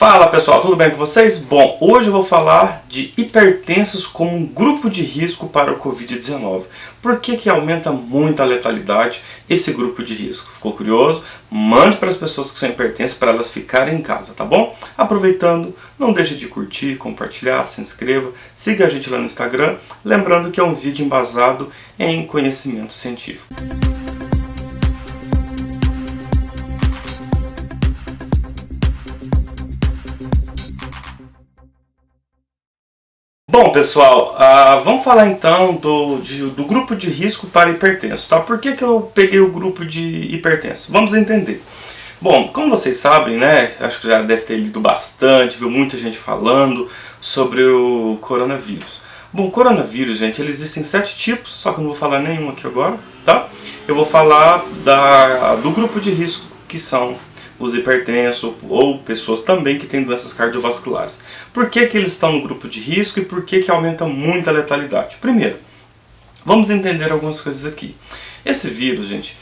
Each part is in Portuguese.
Fala pessoal, tudo bem com vocês? Bom, hoje eu vou falar de hipertensos como um grupo de risco para o Covid-19. Por que aumenta muito a letalidade esse grupo de risco? Ficou curioso? Mande para as pessoas que são hipertensas para elas ficarem em casa, tá bom? Aproveitando, não deixe de curtir, compartilhar, se inscreva, siga a gente lá no Instagram, lembrando que é um vídeo embasado em conhecimento científico. Bom pessoal, vamos falar então do grupo de risco para hipertensos, tá? Por que eu peguei o grupo de hipertensos? Vamos entender. Bom, como vocês sabem, né, acho que já deve ter lido bastante, viu muita gente falando sobre o coronavírus. Bom, coronavírus, gente, ele existem 7 tipos, só que eu não vou falar nenhum aqui agora, tá? Eu vou falar do grupo de risco, que são os hipertensos ou pessoas também que têm doenças cardiovasculares. Por que eles estão no grupo de risco e por que aumenta muito a letalidade? Primeiro, vamos entender algumas coisas aqui. Esse vírus, gente,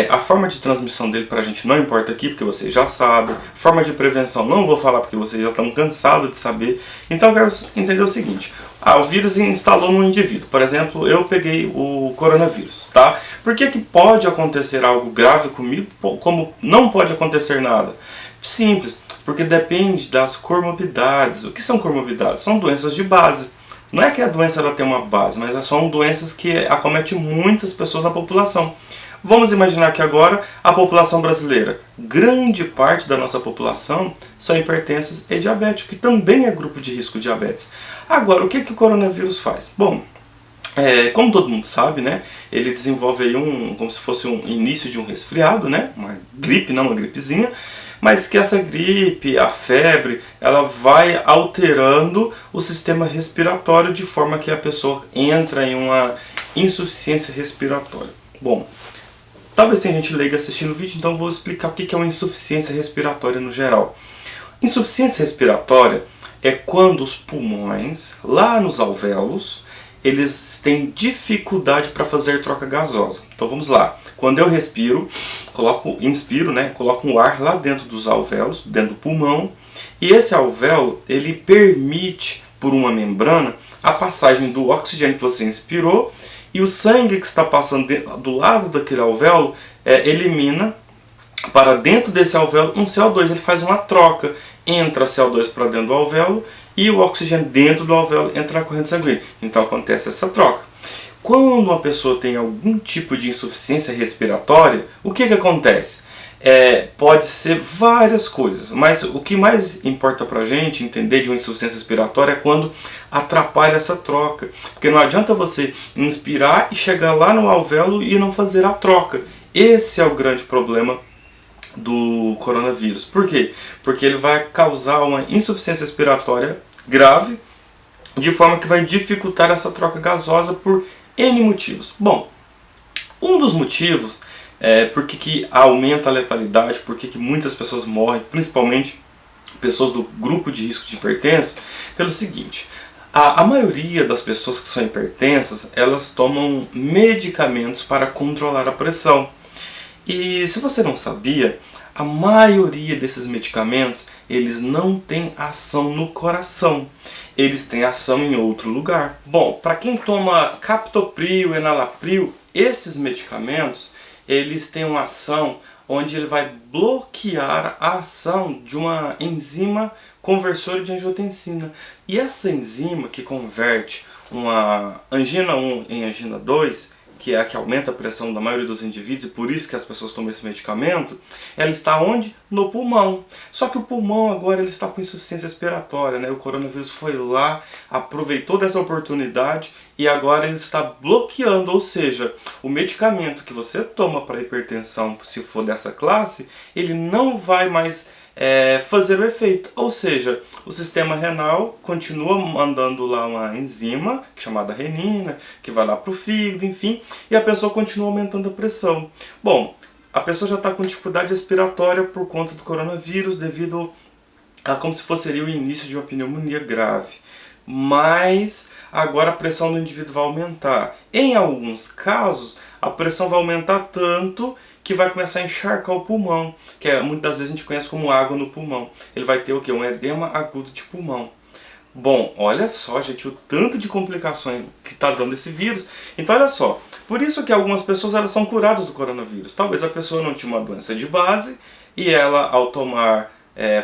a forma de transmissão dele para a gente não importa aqui, porque vocês já sabem. Forma de prevenção não vou falar porque vocês já estão cansados de saber. Então eu quero entender o seguinte. O vírus instalou no indivíduo. Por exemplo, eu peguei o coronavírus, tá? Por que pode acontecer algo grave comigo, como não pode acontecer nada? Simples, porque depende das comorbidades. O que são comorbidades? São doenças de base. Não é que a doença ela tem uma base, mas são doenças que acometem muitas pessoas na população. Vamos imaginar que agora a população brasileira, grande parte da nossa população são hipertensos e diabéticos, que também é grupo de risco de diabetes. Agora, o que o coronavírus faz? Bom, como todo mundo sabe, né, ele desenvolve aí como se fosse um início de um resfriado, né, uma gripe, não uma gripezinha, mas que essa gripe, a febre, ela vai alterando o sistema respiratório de forma que a pessoa entra em uma insuficiência respiratória. Bom, talvez tenha gente leiga assistindo o vídeo, então eu vou explicar o que é uma insuficiência respiratória no geral. Insuficiência respiratória é quando os pulmões, lá nos alvéolos, eles têm dificuldade para fazer troca gasosa. Então vamos lá. Quando eu respiro, inspiro, né, coloco um ar lá dentro dos alvéolos, dentro do pulmão, e esse alvéolo, ele permite, por uma membrana, a passagem do oxigênio que você inspirou, e o sangue que está passando do lado daquele alvéolo elimina para dentro desse alvéolo um CO2. Ele faz uma troca, entra CO2 para dentro do alvéolo e o oxigênio dentro do alvéolo entra na corrente sanguínea. Então acontece essa troca. Quando uma pessoa tem algum tipo de insuficiência respiratória, o que acontece? Pode ser várias coisas, mas o que mais importa pra gente entender de uma insuficiência respiratória é quando atrapalha essa troca. Porque não adianta você inspirar e chegar lá no alvéolo e não fazer a troca. Esse é o grande problema do coronavírus. Por quê? Porque ele vai causar uma insuficiência respiratória grave, de forma que vai dificultar essa troca gasosa por N motivos. Bom, um dos motivos por que aumenta a letalidade, por que muitas pessoas morrem, principalmente pessoas do grupo de risco de hipertenso, pelo seguinte: a maioria das pessoas que são hipertensas, elas tomam medicamentos para controlar a pressão. E se você não sabia, a maioria desses medicamentos, eles não têm ação no coração, eles têm ação em outro lugar. Bom, para quem toma captopril, enalapril, esses medicamentos, eles têm uma ação onde ele vai bloquear a ação de uma enzima conversora de angiotensina. E essa enzima que converte uma angina 1 em angina 2, que é a que aumenta a pressão da maioria dos indivíduos, e por isso que as pessoas tomam esse medicamento, ela está onde? No pulmão. Só que o pulmão agora ele está com insuficiência respiratória, né? O coronavírus foi lá, aproveitou dessa oportunidade e agora ele está bloqueando, ou seja, o medicamento que você toma para hipertensão, se for dessa classe, ele não vai mais fazer o efeito, ou seja, o sistema renal continua mandando lá uma enzima chamada renina, que vai lá para o fígado, enfim, e a pessoa continua aumentando a pressão. Bom, a pessoa já está com dificuldade respiratória por conta do coronavírus, devido a como se fosse ali o início de uma pneumonia grave. Mas agora a pressão do indivíduo vai aumentar. Em alguns casos, a pressão vai aumentar tanto que vai começar a encharcar o pulmão, que muitas vezes a gente conhece como água no pulmão. Ele vai ter o quê? Um edema agudo de pulmão. Bom, olha só, gente, o tanto de complicações que está dando esse vírus. Então, olha só, por isso que algumas pessoas elas são curadas do coronavírus. Talvez a pessoa não tinha uma doença de base e ela, ao tomar,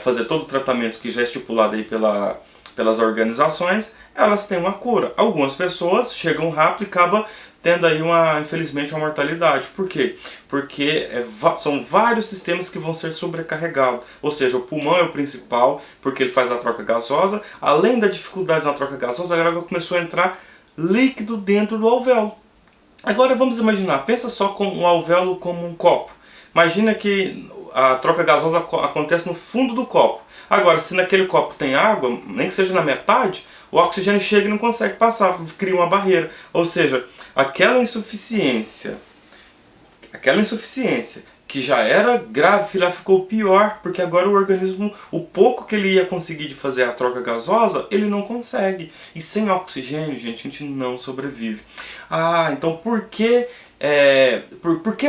fazer todo o tratamento que já é estipulado aí pelas organizações, elas têm uma cura. Algumas pessoas chegam rápido e acabam tendo aí, infelizmente, uma mortalidade. Por quê? Porque são vários sistemas que vão ser sobrecarregados. Ou seja, o pulmão é o principal, porque ele faz a troca gasosa. Além da dificuldade na troca gasosa, agora começou a entrar líquido dentro do alvéolo. Agora vamos imaginar, pensa só com o alvéolo como um copo. Imagina que a troca gasosa acontece no fundo do copo. Agora, se naquele copo tem água, nem que seja na metade, o oxigênio chega e não consegue passar, cria uma barreira. Ou seja, aquela insuficiência que já era grave, ela ficou pior, porque agora o organismo, o pouco que ele ia conseguir de fazer a troca gasosa, ele não consegue. E sem oxigênio, gente, a gente não sobrevive. Ah, então por que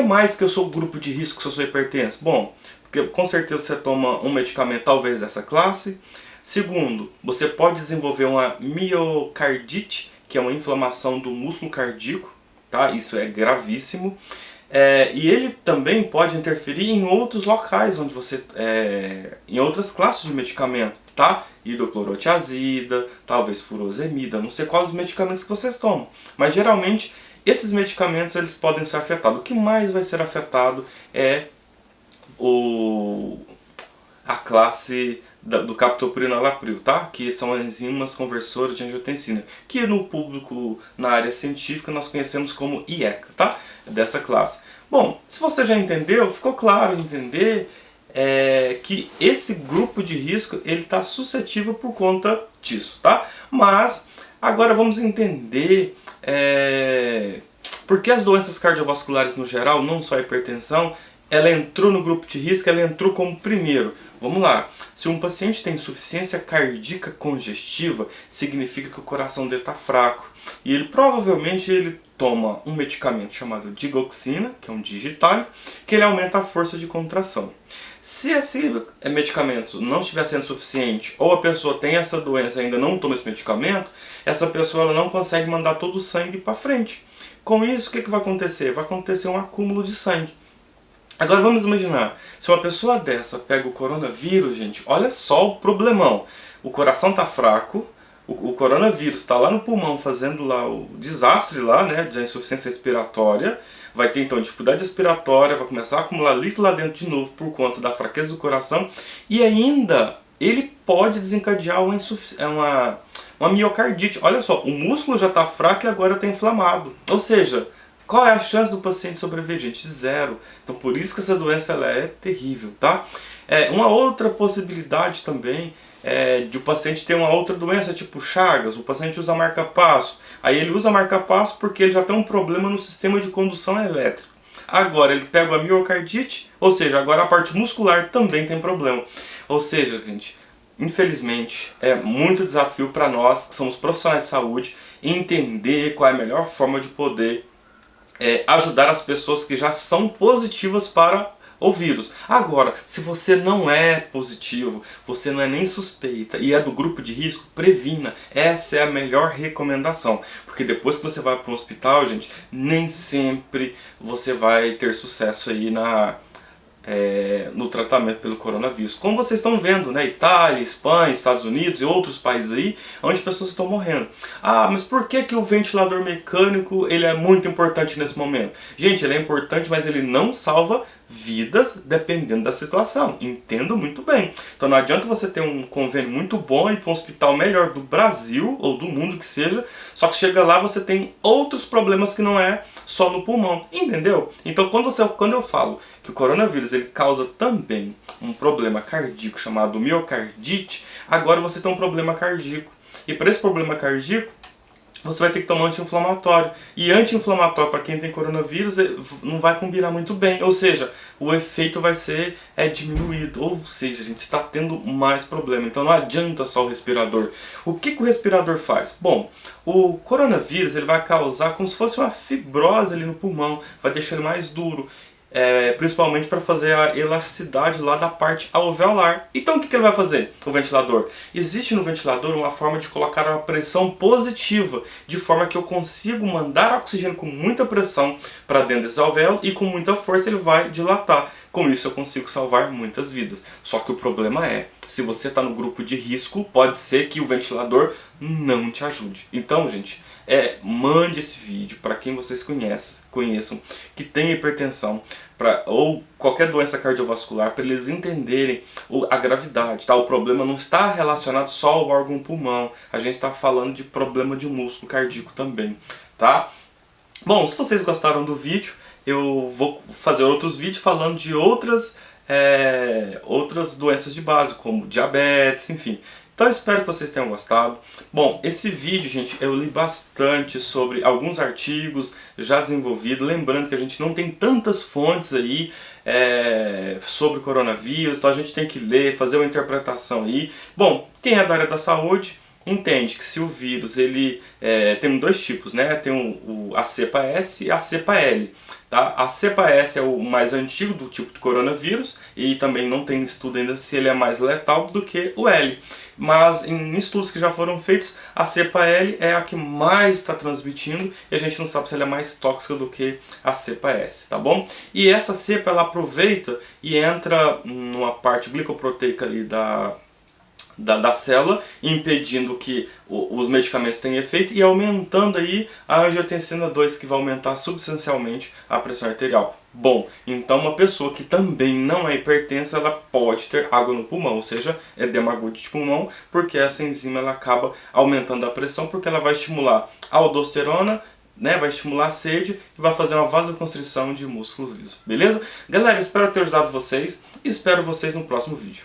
mais que eu sou grupo de risco se eu sou hipertenso? Bom, porque com certeza você toma um medicamento talvez dessa classe. Segundo, você pode desenvolver uma miocardite, que é uma inflamação do músculo cardíaco, tá? Isso é gravíssimo. E ele também pode interferir em outros locais, onde você, em outras classes de medicamento, tá? Hidroclorotiazida, talvez furosemida, não sei quais os medicamentos que vocês tomam. Mas geralmente esses medicamentos eles podem ser afetados. O que mais vai ser afetado é a classe do captopril, tá? Que são enzimas conversoras de angiotensina, que no público, na área científica, nós conhecemos como IECA, tá? Dessa classe. Bom, se você já entendeu, ficou claro entender que esse grupo de risco ele está suscetível por conta disso, tá? Mas agora vamos entender por que as doenças cardiovasculares no geral, não só a hipertensão, ela entrou no grupo de risco, ela entrou como primeiro. Vamos lá, se um paciente tem insuficiência cardíaca congestiva, significa que o coração dele está fraco. E ele provavelmente toma um medicamento chamado digoxina, que é um digital, que ele aumenta a força de contração. Se esse medicamento não estiver sendo suficiente, ou a pessoa tem essa doença e ainda não toma esse medicamento, essa pessoa ela não consegue mandar todo o sangue para frente. Com isso, o que vai acontecer? Vai acontecer um acúmulo de sangue. Agora vamos imaginar, se uma pessoa dessa pega o coronavírus, gente, olha só o problemão. O coração está fraco, o coronavírus está lá no pulmão fazendo lá o desastre lá, né, da insuficiência respiratória. Vai ter então dificuldade respiratória, vai começar a acumular líquido lá dentro de novo por conta da fraqueza do coração. E ainda ele pode desencadear uma miocardite. Olha só, o músculo já está fraco e agora está inflamado. Ou seja, qual é a chance do paciente sobreviver, gente? Zero. Então por isso que essa doença ela é terrível, tá? Uma outra possibilidade também de o paciente ter uma outra doença, tipo Chagas. O paciente usa marca-passo. Aí ele usa marca-passo porque ele já tem um problema no sistema de condução elétrica. Agora ele pega a miocardite, ou seja, agora a parte muscular também tem problema. Ou seja, gente, infelizmente é muito desafio para nós que somos profissionais de saúde entender qual é a melhor forma de poder ajudar as pessoas que já são positivas para o vírus. Agora, se você não é positivo, você não é nem suspeita e é do grupo de risco, previna. Essa é a melhor recomendação. Porque depois que você vai para um hospital, gente, nem sempre você vai ter sucesso aí no tratamento pelo coronavírus. Como vocês estão vendo, né? Itália, Espanha, Estados Unidos e outros países aí, onde pessoas estão morrendo. Ah, mas por que o ventilador mecânico ele é muito importante nesse momento? Gente, ele é importante, mas ele não salva vidas dependendo da situação. Entendo muito bem. Então não adianta você ter um convênio muito bom e ir para um hospital melhor do Brasil ou do mundo que seja, só que chega lá você tem outros problemas que não é só no pulmão. Entendeu? Então quando eu falo que o coronavírus ele causa também um problema cardíaco chamado miocardite, agora você tem um problema cardíaco. E para esse problema cardíaco, você vai ter que tomar anti-inflamatório. E anti-inflamatório para quem tem coronavírus não vai combinar muito bem. Ou seja, o efeito vai ser diminuído. Ou seja, a gente está tendo mais problema. Então não adianta só o respirador. O que o respirador faz? Bom, o coronavírus ele vai causar como se fosse uma fibrose ali no pulmão. Vai deixar ele mais duro. principalmente para fazer a elasticidade lá da parte alveolar. Então o que ele vai fazer, o ventilador? Existe no ventilador uma forma de colocar uma pressão positiva, de forma que eu consigo mandar oxigênio com muita pressão para dentro desse alvéolo e com muita força ele vai dilatar. Com isso eu consigo salvar muitas vidas. Só que o problema é, se você está no grupo de risco, pode ser que o ventilador não te ajude. Então, gente, mande esse vídeo para quem vocês conheçam, que tem hipertensão ou qualquer doença cardiovascular, para eles entenderem a gravidade. Tá? O problema não está relacionado só ao órgão pulmão, a gente está falando de problema de músculo cardíaco também. Tá? Bom, se vocês gostaram do vídeo, eu vou fazer outros vídeos falando de outras doenças de base, como diabetes, enfim. Então eu espero que vocês tenham gostado. Bom, esse vídeo, gente, eu li bastante sobre alguns artigos já desenvolvidos. Lembrando que a gente não tem tantas fontes aí sobre coronavírus, então a gente tem que ler, fazer uma interpretação aí. Bom, quem é da área da saúde entende que se o vírus tem dois tipos, né? Tem a cepa S e a cepa L. Tá? A cepa S é o mais antigo do tipo de coronavírus e também não tem estudo ainda se ele é mais letal do que o L. Mas em estudos que já foram feitos, a cepa L é a que mais está transmitindo e a gente não sabe se ela é mais tóxica do que a cepa S, tá bom? E essa cepa ela aproveita e entra numa parte glicoproteica ali da célula, impedindo que os medicamentos tenham efeito e aumentando aí a angiotensina 2, que vai aumentar substancialmente a pressão arterial. Bom, então uma pessoa que também não é hipertensa, ela pode ter água no pulmão, ou seja, edema agudo de pulmão, porque essa enzima ela acaba aumentando a pressão, porque ela vai estimular a aldosterona, né, vai estimular a sede e vai fazer uma vasoconstrição de músculos lisos, beleza? Galera, espero ter ajudado vocês e espero vocês no próximo vídeo.